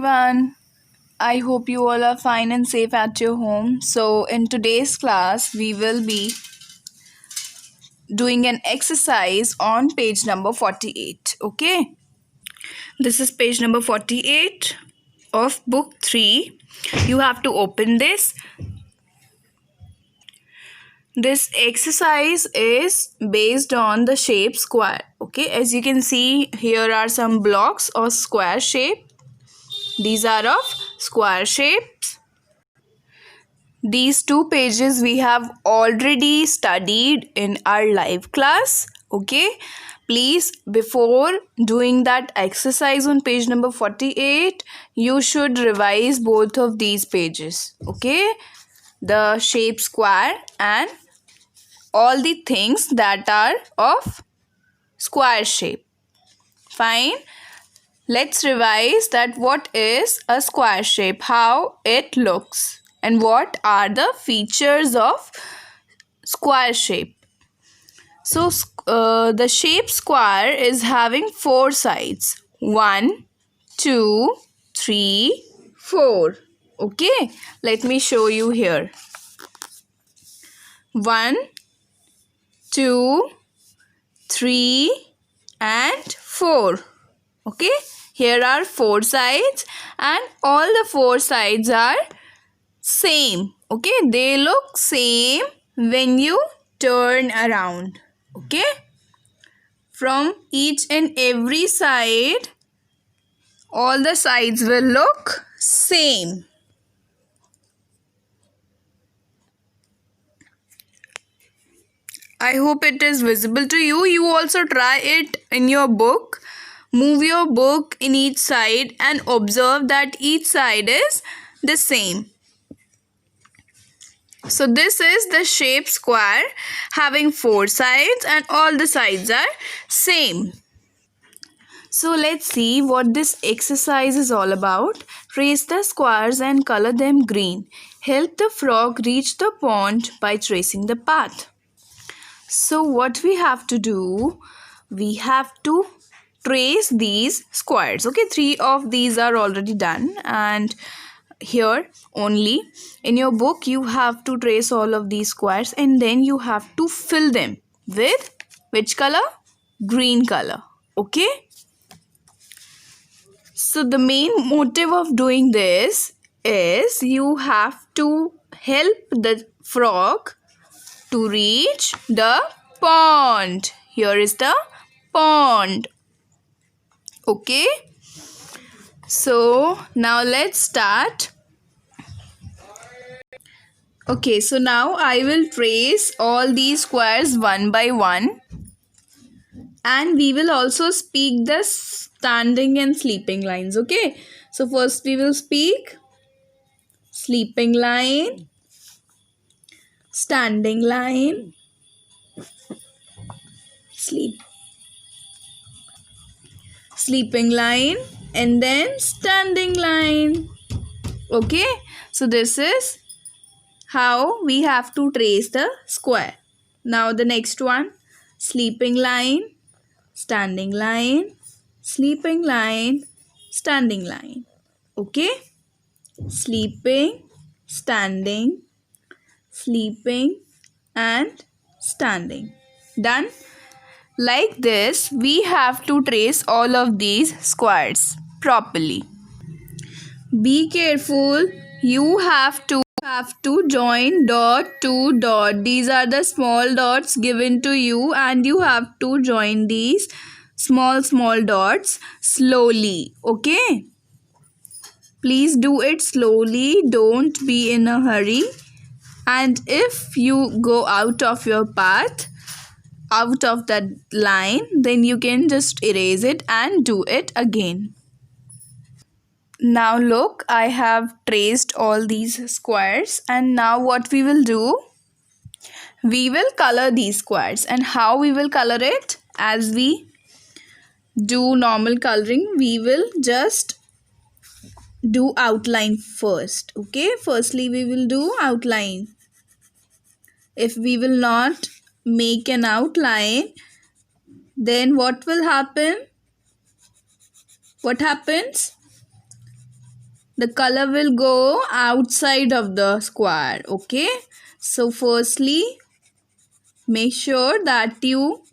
everyone. I hope you all are fine and safe at your home. So, in today's class, we will be doing an exercise on page number 48. Okay, this is page number 48 of book 3. You have to open this. This exercise is based on the shape square. Okay, as you can see, here are some blocks of square shape. These are of square shapes. These two pages we have already studied in our live class. Okay, please, before doing that exercise on page number 48, you should revise both of these pages. Okay, the shape square and all the things that are of square shape. Fine. Let's revise that what is a square shape, how it looks, and what are the features of square shape. So, the shape square is having 4 sides. 1, 2, 3, 4. Okay, let me show you here. 1, 2, 3, and 4. Okay, here are 4 sides and all the 4 sides are same. Okay, they look same when you turn around. Okay, from each and every side, all the sides will look same. I hope it is visible to you. You also try it in your book. Move your book in each side and observe that each side is the same. So this is the shape square having 4 sides and all the sides are same. So let's see what this exercise is all about. Trace the squares and color them green. Help the frog reach the pond by tracing the path. So what we have to do, we have to trace these squares. Okay, 3 of these are already done, and here only in your book you have to trace all of these squares and then you have to fill them with which color? Green color. Okay, so the main motive of doing this is you have to help the frog to reach the pond. Here is the pond. Okay, so now let's start. Okay, so now I will trace all these squares one by one, and we will also speak the standing and sleeping lines. Okay, so first we will speak sleeping line, standing line, sleeping line, and then standing line. Okay, so this is how we have to trace the square. Now the next one, sleeping line, standing line, sleeping line, standing line. Okay, sleeping, standing, sleeping, and standing. Done. Like this, we have to trace all of these squares properly. Be careful. You have to join dot to dot. These are the small dots given to you, and you have to join these small dots slowly. Okay, please do it slowly. Don't be in a hurry, and if you go out of your path, out of that line, then you can just erase it and do it again. Now look, I have traced all these squares, and now what we will do, we will color these squares. And how we will color it? As we do normal coloring, we will just do outline first. Okay, firstly we will do outline. If we will not make an outline, then what will happen? What happens? the color will go outside of the square. Okay, so firstly make sure that you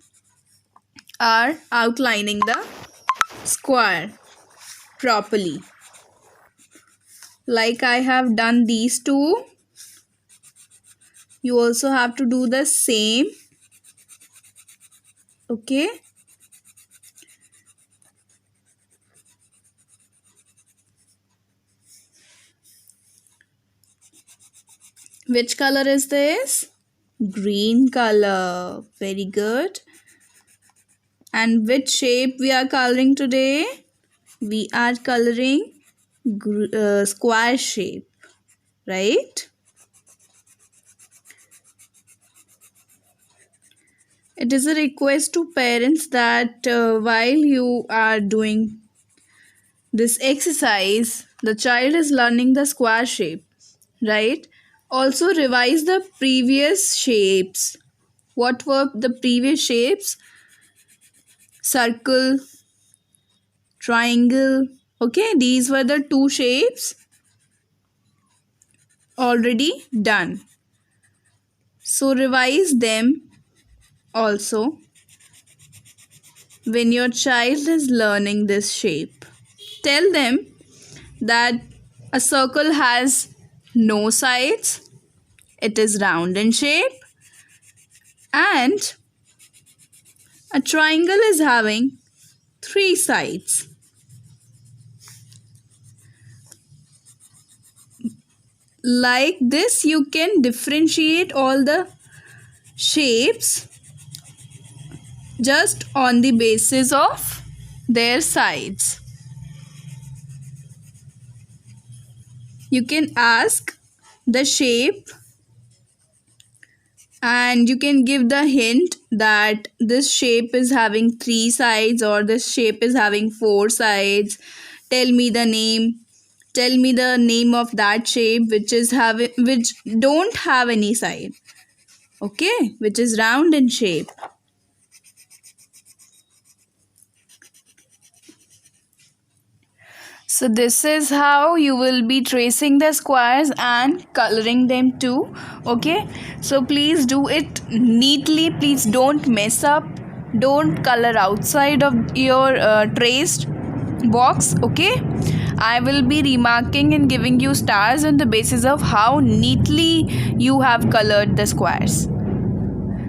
are outlining the square properly, like I have done these two. You also have to do the same. Okay, which color is this? Green color. Very good. And which shape we are coloring today? We are coloring square shape, right? It is a request to parents that while you are doing this exercise, the child is learning the square shape, right? Also revise the previous shapes. What were the previous shapes? Circle, triangle. Okay, these were the two shapes already done. So revise them also when your child is learning this shape. Tell them that a circle has no sides, it is round in shape, and a triangle is having 3 sides. Like this, you can differentiate all the shapes just on the basis of their sides. You can ask the shape and you can give the hint that this shape is having 3 sides or this shape is having 4 sides. Tell me the name of that shape which don't have any side. Okay, which is round in shape. So this is how you will be tracing the squares and coloring them too. Okay, so please do it neatly. Please don't mess up. Don't color outside of your traced box. Okay, I will be remarking and giving you stars on the basis of how neatly you have colored the squares.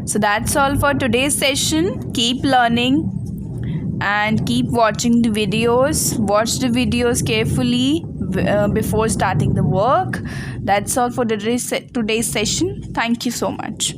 So that's all for today's session. Keep learning and keep watching the videos. Watch the videos carefully before starting the work. That's all for today's session. Thank you so much.